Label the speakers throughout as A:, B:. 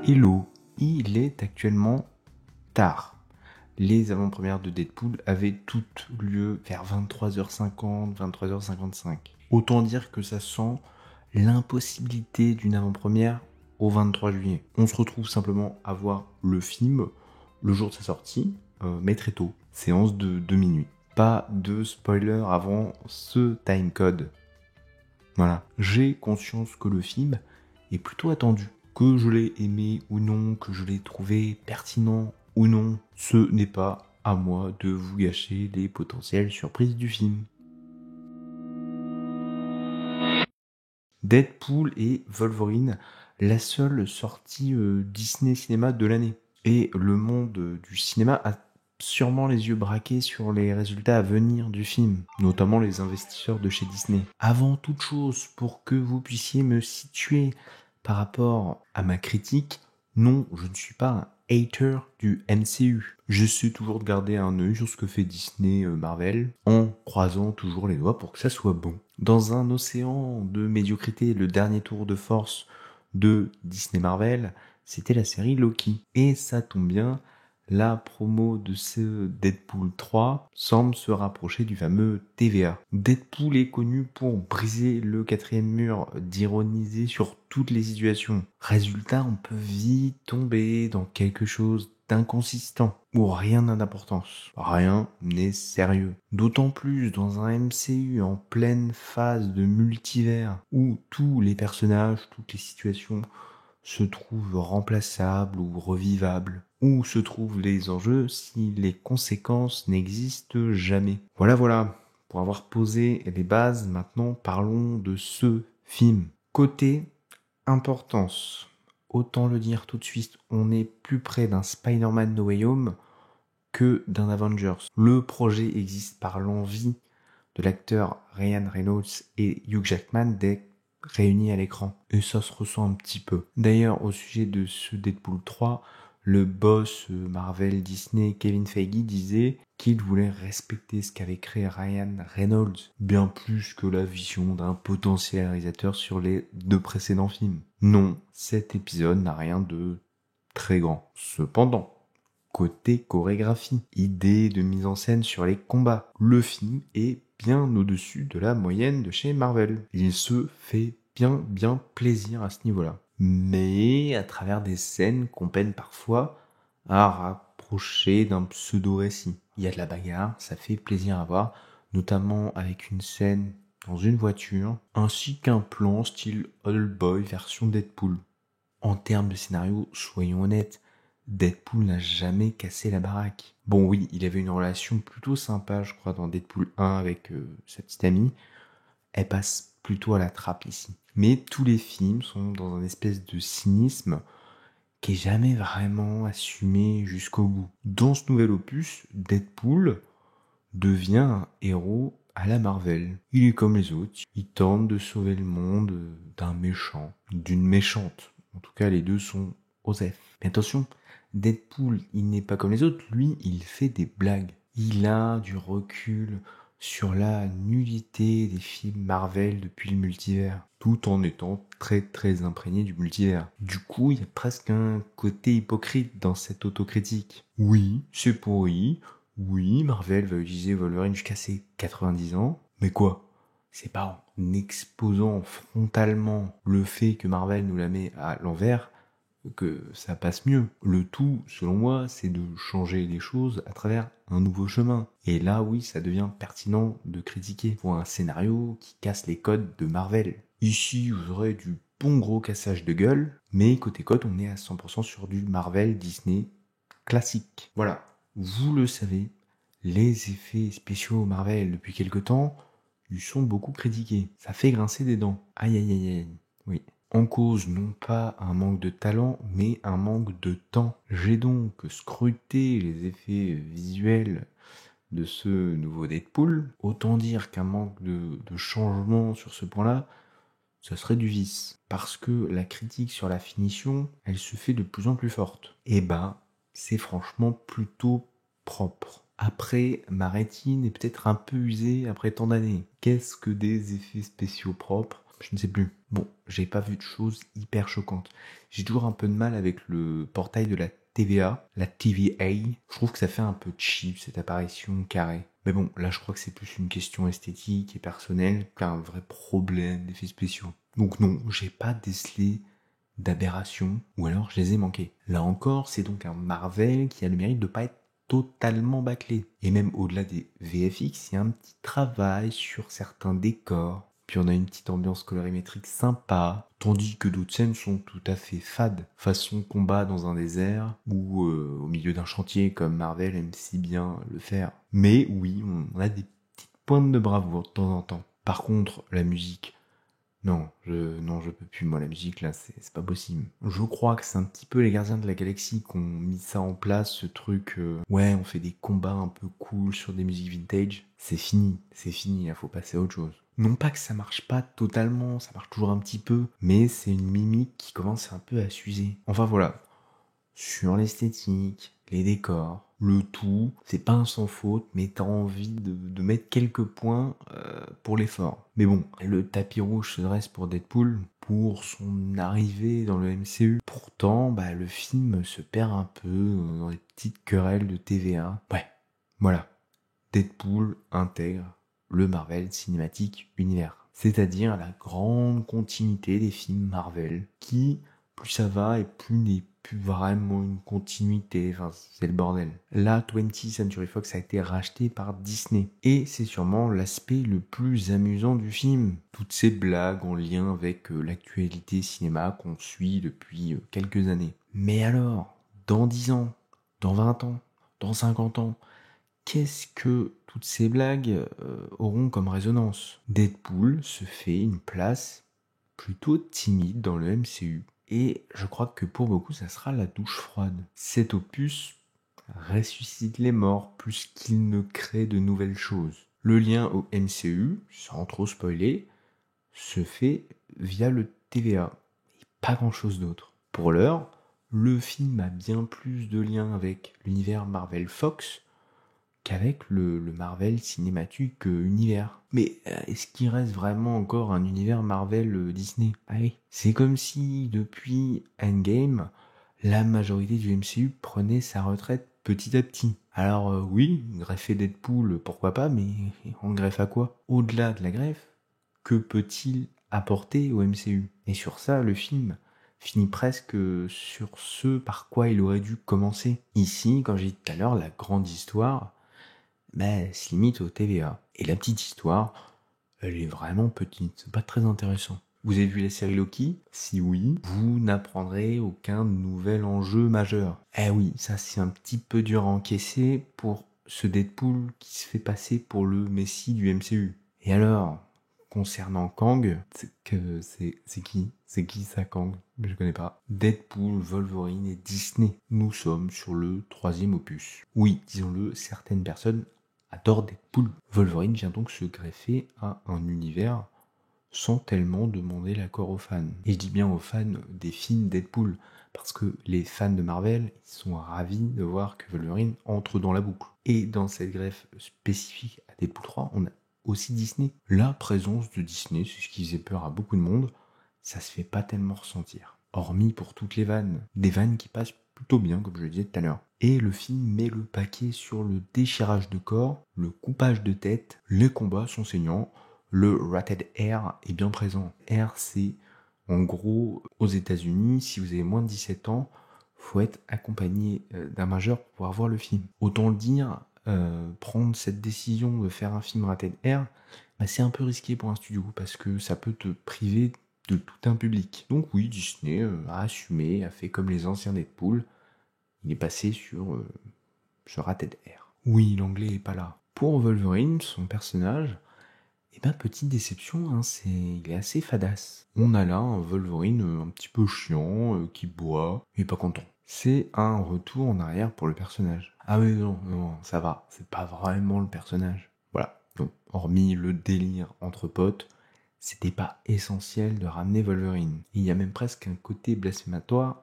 A: Hello, il est actuellement tard. Les avant-premières de Deadpool avaient toutes lieu vers 23h50, 23h55. Autant dire que ça sent l'impossibilité d'une avant-première au 23 juillet. On se retrouve simplement à voir le film le jour de sa sortie, mais très tôt, séance de 2 minuit. Pas de spoiler avant ce timecode. Voilà, j'ai conscience que le film est plutôt attendu. Que je l'ai aimé ou non, que je l'ai trouvé pertinent ou non, ce n'est pas à moi de vous gâcher les potentielles surprises du film. Deadpool et Wolverine, la seule sortie Disney Cinéma de l'année. Et le monde du cinéma a sûrement les yeux braqués sur les résultats à venir du film, notamment les investisseurs de chez Disney. Avant toute chose, pour que vous puissiez me situer par rapport à ma critique, non, je ne suis pas un hater du MCU. J'essaie toujours de garder un œil sur ce que fait Disney Marvel, en croisant toujours les doigts pour que ça soit bon. Dans un océan de médiocrité, le dernier tour de force de Disney Marvel, c'était la série Loki. Et ça tombe bien, la promo de ce Deadpool 3 semble se rapprocher du fameux TVA. Deadpool est connu pour briser le quatrième mur, d'ironiser sur toutes les situations. Résultat, on peut vite tomber dans quelque chose d'inconsistant, où rien n'a d'importance. Rien n'est sérieux. D'autant plus dans un MCU en pleine phase de multivers, où tous les personnages, toutes les situations se trouvent remplaçables ou revivables. Où se trouvent les enjeux si les conséquences n'existent jamais. Voilà. Pour avoir posé les bases, maintenant parlons de ce film. Côté importance, autant le dire tout de suite, on est plus près d'un Spider-Man No Way Home que d'un Avengers. Le projet existe par l'envie de l'acteur Ryan Reynolds et Hugh Jackman d'être réunis à l'écran. Et ça se ressent un petit peu. D'ailleurs, au sujet de ce Deadpool 3, le boss Marvel Disney Kevin Feige disait qu'il voulait respecter ce qu'avait créé Ryan Reynolds, bien plus que la vision d'un potentiel réalisateur sur les 2 précédents films. Non, cet épisode n'a rien de très grand. Cependant, côté chorégraphie, idée de mise en scène sur les combats, le film est bien au-dessus de la moyenne de chez Marvel. Il se fait bien plaisir à ce niveau-là. Mais à travers des scènes qu'on peine parfois à rapprocher d'un pseudo-récit. Il y a de la bagarre, ça fait plaisir à voir, notamment avec une scène dans une voiture, ainsi qu'un plan style Old Boy version Deadpool. En termes de scénario, soyons honnêtes, Deadpool n'a jamais cassé la baraque. Bon oui, il avait une relation plutôt sympa, je crois, dans Deadpool 1 avec sa petite amie. Elle passe plutôt à la trappe ici. Mais tous les films sont dans un espèce de cynisme qui est jamais vraiment assumé jusqu'au bout. Dans ce nouvel opus, Deadpool devient un héros à la Marvel. Il est comme les autres, il tente de sauver le monde d'un méchant, d'une méchante. En tout cas, les deux sont Osef. Mais attention, Deadpool, il n'est pas comme les autres, lui, il fait des blagues. Il a du recul sur la nullité des films Marvel depuis le multivers, tout en étant très imprégné du multivers. Du coup, il y a presque un côté hypocrite dans cette autocritique. Oui, c'est pourri, oui, Marvel va utiliser Wolverine jusqu'à ses 90 ans, mais quoi ? C'est pas en exposant frontalement le fait que Marvel nous la met à l'envers que ça passe mieux. Le tout, selon moi, c'est de changer les choses à travers un nouveau chemin. Et là, oui, ça devient pertinent de critiquer pour un scénario qui casse les codes de Marvel. Ici, vous aurez du bon gros cassage de gueule, mais côté code, on est à 100% sur du Marvel Disney classique. Voilà, vous le savez, les effets spéciaux Marvel depuis quelque temps, ils sont beaucoup critiqués. Ça fait grincer des dents. Aïe, oui. En cause, non pas un manque de talent, mais un manque de temps. J'ai donc scruté les effets visuels de ce nouveau Deadpool. Autant dire qu'un manque de changement sur ce point-là, ce serait du vice. Parce que la critique sur la finition, elle se fait de plus en plus forte. Et c'est franchement plutôt propre. Après, ma rétine est peut-être un peu usée après tant d'années. Qu'est-ce que des effets spéciaux propres ? Je ne sais plus. Bon, j'ai pas vu de choses hyper choquantes. J'ai toujours un peu de mal avec le portail de la TVA, la TVA. Je trouve que ça fait un peu cheap, cette apparition carrée. Mais bon, là je crois que c'est plus une question esthétique et personnelle qu'un vrai problème d'effets spéciaux. Donc non, j'ai pas décelé d'aberrations, ou alors je les ai manquées. Là encore, c'est donc un Marvel qui a le mérite de pas être totalement bâclé. Et même au-delà des VFX, il y a un petit travail sur certains décors. Puis on a une petite ambiance colorimétrique sympa, tandis que d'autres scènes sont tout à fait fades, façon combat dans un désert ou au milieu d'un chantier comme Marvel aime si bien le faire. Mais oui, on a des petites pointes de bravoure de temps en temps. Par contre, la musique, non, je peux plus, moi, la musique, là, c'est pas possible. Je crois que c'est un petit peu les Gardiens de la Galaxie qui ont mis ça en place, ce truc, ouais, on fait des combats un peu cool sur des musiques vintage. C'est fini, il faut passer à autre chose. Non pas que ça marche pas totalement, ça marche toujours un petit peu, mais c'est une mimique qui commence un peu à s'user. Enfin voilà, sur l'esthétique, les décors, le tout, c'est pas un sans faute, mais t'as envie de mettre quelques points pour l'effort. Mais bon, le tapis rouge se dresse pour Deadpool, pour son arrivée dans le MCU. Pourtant, le film se perd un peu dans les petites querelles de TVA. Ouais, voilà. Deadpool intègre le Marvel Cinematic Universe. C'est-à-dire la grande continuité des films Marvel, qui, plus ça va et plus n'est plus vraiment une continuité, enfin c'est le bordel. Là, 20th Century Fox a été racheté par Disney. Et c'est sûrement l'aspect le plus amusant du film. Toutes ces blagues en lien avec l'actualité cinéma qu'on suit depuis quelques années. Mais alors, dans 10 ans, dans 20 ans, dans 50 ans, qu'est-ce que toutes ces blagues auront comme résonance? Deadpool se fait une place plutôt timide dans le MCU. Et je crois que pour beaucoup, ça sera la douche froide. Cet opus ressuscite les morts plus qu'il ne crée de nouvelles choses. Le lien au MCU, sans trop spoiler, se fait via le TVA. Et pas grand-chose d'autre. Pour l'heure, le film a bien plus de liens avec l'univers Marvel Fox qu'avec le Marvel Cinematic Univers. Mais est-ce qu'il reste vraiment encore un univers Marvel Disney? Ah oui. C'est comme si, depuis Endgame, la majorité du MCU prenait sa retraite petit à petit. Alors oui, greffer Deadpool, pourquoi pas, mais on greffe à quoi? Au-delà de la greffe, que peut-il apporter au MCU? Et sur ça, le film finit presque sur ce par quoi il aurait dû commencer. Ici, comme j'ai dit tout à l'heure, la grande histoire, se limite au TVA. Et la petite histoire, elle est vraiment petite, c'est pas très intéressant. Vous avez vu la série Loki? Si oui, vous n'apprendrez aucun nouvel enjeu majeur. Eh oui, ça c'est un petit peu dur à encaisser pour ce Deadpool qui se fait passer pour le messie du MCU. Et alors, concernant Kang, c'est qui? C'est qui ça, Kang? Je connais pas. Deadpool, Wolverine et Disney. Nous sommes sur le 3e opus. Oui, disons-le, certaines personnes adorent Deadpool. Wolverine vient donc se greffer à un univers sans tellement demander l'accord aux fans. Et je dis bien aux fans des films Deadpool, parce que les fans de Marvel, ils sont ravis de voir que Wolverine entre dans la boucle. Et dans cette greffe spécifique à Deadpool 3, on a aussi Disney. La présence de Disney, c'est ce qui faisait peur à beaucoup de monde, ça se fait pas tellement ressentir. Hormis pour toutes les vannes. Des vannes qui passent plutôt bien, comme je le disais tout à l'heure. Et le film met le paquet sur le déchirage de corps, le coupage de tête, les combats sont saignants, le rated R est bien présent. R, c'est en gros, aux États-Unis, si vous avez moins de 17 ans, faut être accompagné d'un majeur pour pouvoir voir le film. Autant le dire, prendre cette décision de faire un film rated R, c'est un peu risqué pour un studio parce que ça peut te priver de tout un public. Donc oui, Disney a assumé, a fait comme les anciens Deadpool, il est passé sur rated R. Oui, l'anglais est pas là. Pour Wolverine, son personnage, petite déception, il est assez fadasse. On a là un Wolverine un petit peu chiant, qui boit, et pas content. C'est un retour en arrière pour le personnage. Ah oui, non, ça va, c'est pas vraiment le personnage. Voilà, donc, hormis le délire entre potes, c'était pas essentiel de ramener Wolverine. Il y a même presque un côté blasphématoire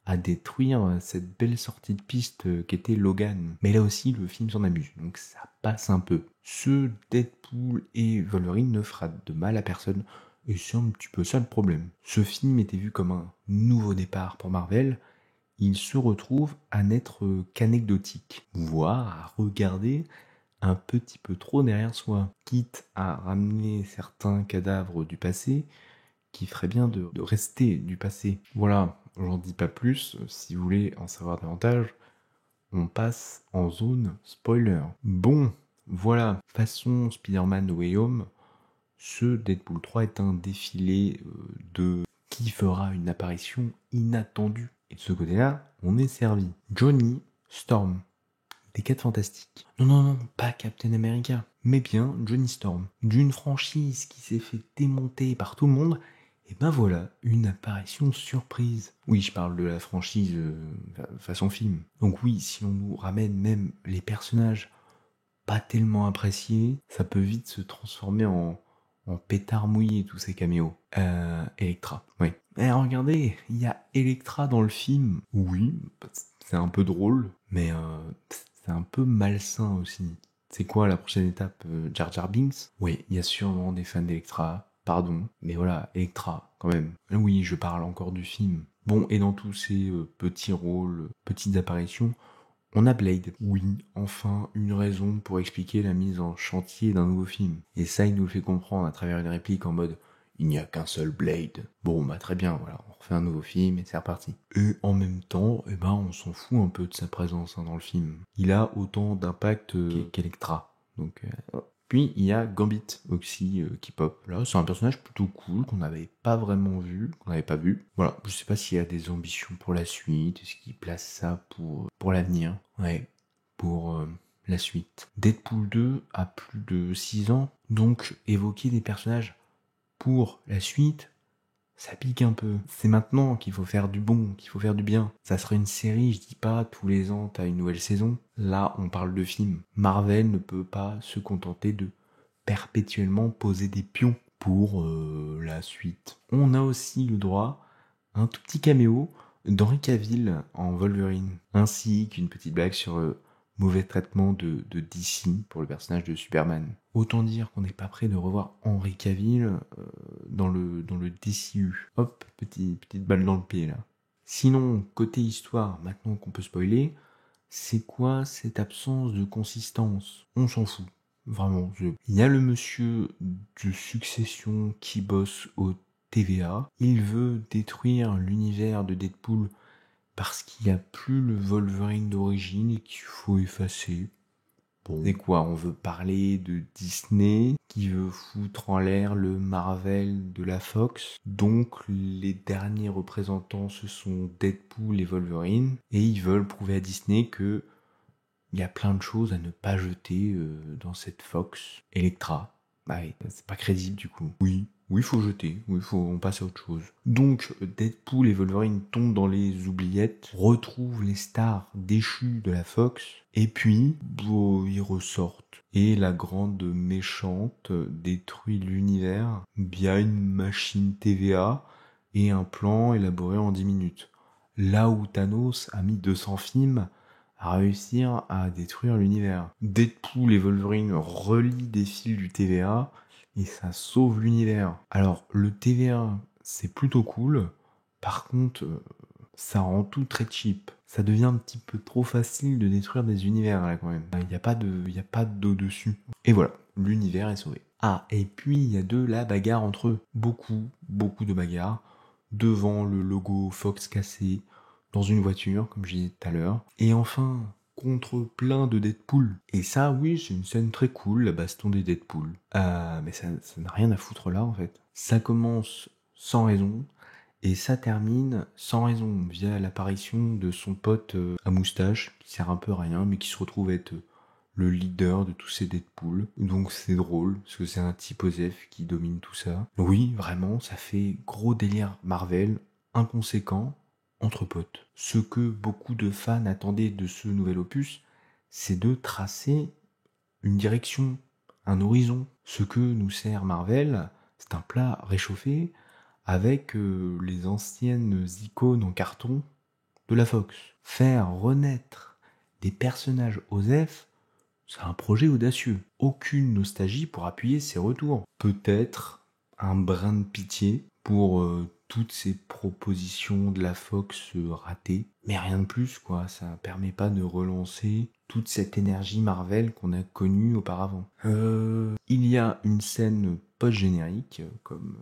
A: à détruire cette belle sortie de piste qu'était Logan. Mais là aussi, le film s'en amuse, donc ça passe un peu. Ce Deadpool et Wolverine ne fera de mal à personne, Et c'est un petit peu ça le problème. Ce film était vu comme un nouveau départ pour Marvel. Il se retrouve à n'être qu'anecdotique, voire à regarder un petit peu trop derrière soi, quitte à ramener certains cadavres du passé qui ferait bien de rester du passé. Voilà, j'en dis pas plus, si vous voulez en savoir davantage, on passe en zone spoiler. Bon, voilà, façon Spider-Man No Way Home, ce Deadpool 3 est un défilé de qui fera une apparition inattendue. Et de ce côté-là, on est servi. Johnny Storm, des 4 Fantastiques. Non, non, non, pas Captain America, mais bien Johnny Storm. D'une franchise qui s'est fait démonter par tout le monde, et ben voilà, une apparition surprise. Oui, je parle de la franchise façon film. Donc oui, si on nous ramène même les personnages pas tellement appréciés, ça peut vite se transformer en pétard mouillé, tous ces caméos. Electra, oui. Eh, regardez, il y a Electra dans le film. Oui, c'est un peu drôle, mais c'est un peu malsain aussi. C'est quoi la prochaine étape, Jar Jar Binks? Oui, il y a sûrement des fans d'Electra, pardon, mais voilà, Electra, quand même. Oui, je parle encore du film. Bon, et dans tous ces petits rôles, petites apparitions, on a Blade. Oui, enfin, une raison pour expliquer la mise en chantier d'un nouveau film. Et ça, il nous le fait comprendre à travers une réplique en mode « Il n'y a qu'un seul Blade ». Bon, bah très bien, voilà, on refait un nouveau film et c'est reparti. Et en même temps, eh ben, on s'en fout un peu de sa présence dans le film. Il a autant d'impact qu'Electra. Donc, puis il y a Gambit aussi qui pop. Là, c'est un personnage plutôt cool qu'on n'avait pas vraiment vu, qu'on n'avait pas vu. Voilà, je sais pas s'il y a des ambitions pour la suite, est-ce qu'il place ça pour l'avenir. Ouais, pour la suite. Deadpool 2 a plus de 6 ans, donc évoquer des personnages pour la suite, ça pique un peu. C'est maintenant qu'il faut faire du bon, qu'il faut faire du bien. Ça serait une série, je dis pas tous les ans t'as une nouvelle saison. Là, on parle de film. Marvel ne peut pas se contenter de perpétuellement poser des pions pour la suite. On a aussi le droit à un tout petit caméo d'Henry Cavill en Wolverine, ainsi qu'une petite blague sur le mauvais traitement de DC pour le personnage de Superman. Autant dire qu'on n'est pas prêt de revoir Henry Cavill dans le DCU. Hop, petite balle dans le pied là. Sinon, côté histoire, maintenant qu'on peut spoiler, c'est quoi cette absence de consistance? On s'en fout. Vraiment. Il y a le monsieur de Succession qui bosse au TVA. Il veut détruire l'univers de Deadpool parce qu'il n'y a plus le Wolverine d'origine et qu'il faut effacer. Bon. C'est quoi? On veut parler de Disney qui veut foutre en l'air le Marvel de la Fox. Donc les derniers représentants ce sont Deadpool et Wolverine. Et ils veulent prouver à Disney que il y a plein de choses à ne pas jeter dans cette Fox. Electra. Bah oui, c'est pas crédible du coup. Oui, faut jeter. Oui, on passe à autre chose. Donc, Deadpool et Wolverine tombent dans les oubliettes, retrouvent les stars déchues de la Fox, et puis, ils ressortent. Et la grande méchante détruit l'univers via une machine TVA et un plan élaboré en 10 minutes. Là où Thanos a mis 200 films à réussir à détruire l'univers. Deadpool et Wolverine relient des fils du TVA et ça sauve l'univers. Alors, le TVA, c'est plutôt cool. Par contre, ça rend tout très cheap. Ça devient un petit peu trop facile de détruire des univers, là, quand même. Il n'y a pas d'eau dessus. Et voilà, l'univers est sauvé. Ah, et puis, il y a de la bagarre entre eux. Beaucoup de bagarres. Devant le logo Fox cassé, dans une voiture, comme je disais tout à l'heure. Et enfin, contre plein de Deadpool. Et ça, oui, c'est une scène très cool, la baston des Deadpool. Mais ça n'a rien à foutre là, en fait. Ça commence sans raison, et ça termine sans raison, via l'apparition de son pote à moustache, qui sert un peu à rien, mais qui se retrouve être le leader de tous ces Deadpool. Donc c'est drôle, parce que c'est un type Osef qui domine tout ça. Oui, vraiment, ça fait gros délire Marvel, inconséquent, entre potes. Ce que beaucoup de fans attendaient de ce nouvel opus, c'est de tracer une direction, un horizon. Ce que nous sert Marvel, c'est un plat réchauffé avec les anciennes icônes en carton de la Fox. Faire renaître des personnages OSEF, c'est un projet audacieux. Aucune nostalgie pour appuyer ses retours. Peut-être un brin de pitié pour toutes ces propositions de la Fox ratées. Mais rien de plus, quoi. Ça permet pas de relancer toute cette énergie Marvel qu'on a connue auparavant. Il y a une scène post-générique, comme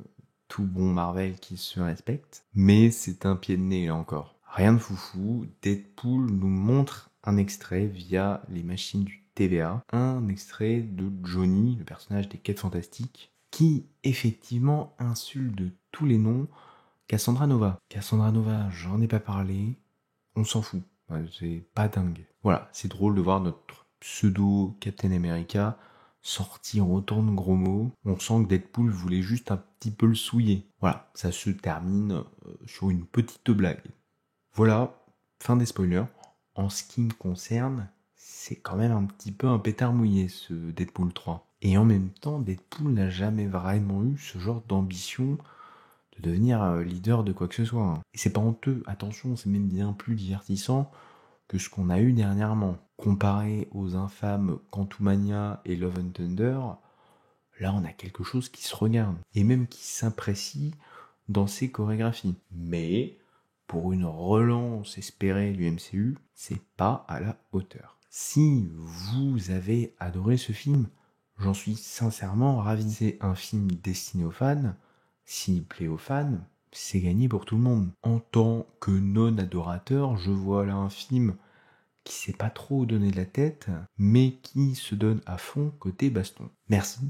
A: tout bon Marvel qui se respecte, mais c'est un pied de nez là encore. Rien de foufou, Deadpool nous montre un extrait via les machines du TVA, un extrait de Johnny, le personnage des Quêtes Fantastiques, qui effectivement insulte de tous les noms Cassandra Nova. Cassandra Nova, j'en ai pas parlé, on s'en fout, c'est pas dingue. Voilà, c'est drôle de voir notre pseudo Captain America sortir autant de gros mots. On sent que Deadpool voulait juste un petit peu le souiller. Voilà, ça se termine sur une petite blague. Voilà, fin des spoilers. En ce qui me concerne, c'est quand même un petit peu un pétard mouillé ce Deadpool 3. Et en même temps, Deadpool n'a jamais vraiment eu ce genre d'ambition de devenir leader de quoi que ce soit. Et c'est pas honteux, attention, c'est même bien plus divertissant que ce qu'on a eu dernièrement. Comparé aux infâmes Quantumania et Love and Thunder, là on a quelque chose qui se regarde, et même qui s'apprécie dans ses chorégraphies. Mais pour une relance espérée du MCU, c'est pas à la hauteur. Si vous avez adoré ce film, j'en suis sincèrement ravi. C'est un film destiné aux fans. S'il plaît aux fans, c'est gagné pour tout le monde. En tant que non-adorateur, je vois là un film qui sait pas trop donner de la tête, mais qui se donne à fond côté baston. Merci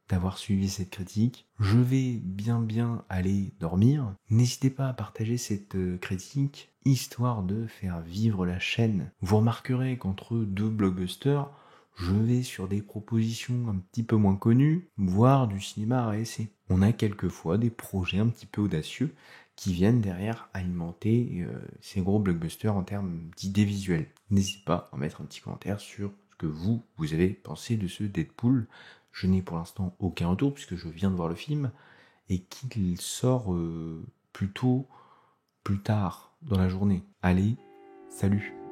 A: d'avoir suivi cette critique. Je vais bien aller dormir. N'hésitez pas à partager cette critique, histoire de faire vivre la chaîne. Vous remarquerez qu'entre deux blockbusters, je vais sur des propositions un petit peu moins connues, voire du cinéma à essai. On a quelquefois des projets un petit peu audacieux qui viennent derrière alimenter ces gros blockbusters en termes d'idées visuelles. N'hésitez pas à mettre un petit commentaire sur ce que vous avez pensé de ce Deadpool. Je n'ai pour l'instant aucun retour puisque je viens de voir le film et qu'il sort plutôt plus tard dans la journée. Allez, salut!